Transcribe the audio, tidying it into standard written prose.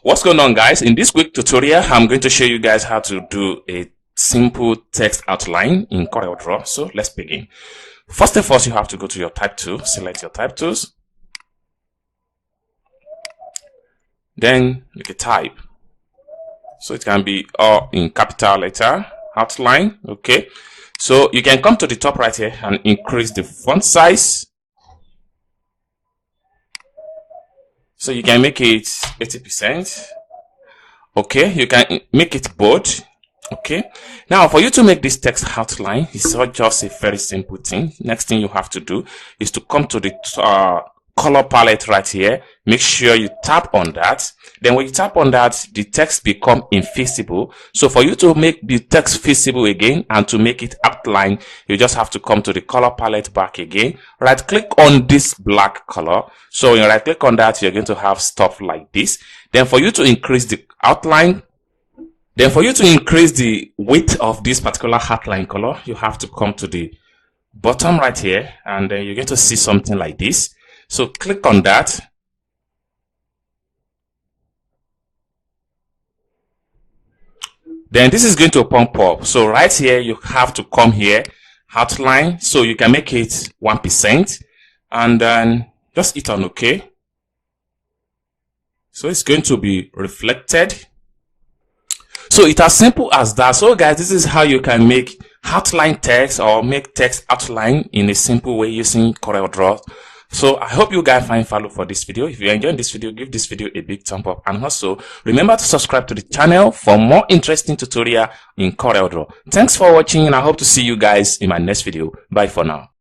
What's going on, guys? In this quick tutorial, I'm going to show you guys how to do a simple text outline in CorelDRAW. So let's begin. First and foremost, you have to go to your type tool, select your type tools, then you can type. So it can be all in capital letter outline. Okay, so you can come to the top right here and increase the font size. So you can make it 80%. Okay, you can make it bold. Okay, now for you to make this text outline, it's not just a very simple thing. Next thing you have to do is to come to the color palette right here. Make sure you tap on that. Then when you tap on that, the text become invisible. So for you to make the text visible again and to make it outline, you just have to come to the color palette back again. Right click on this black color. So when you right click on that, you're going to have stuff like this. Then for you to increase the outline, then for you to increase the width of this particular outline color, you have to come to the bottom right here, and then you're going to see something like this. So click on that. Then this is going to pump up. So right here, you have to come here, outline. So you can make it 1%, and then just hit on OK. So it's going to be reflected. So it's as simple as that. So guys, this is how you can make outline text or make text outline in a simple way using CorelDRAW. So I hope you guys find value for this video. If you enjoyed this video, give this video a big thumb up, and also remember to subscribe to the channel for more interesting tutorial in CorelDRAW. Thanks for watching, and I hope to see you guys in my next video. Bye for now.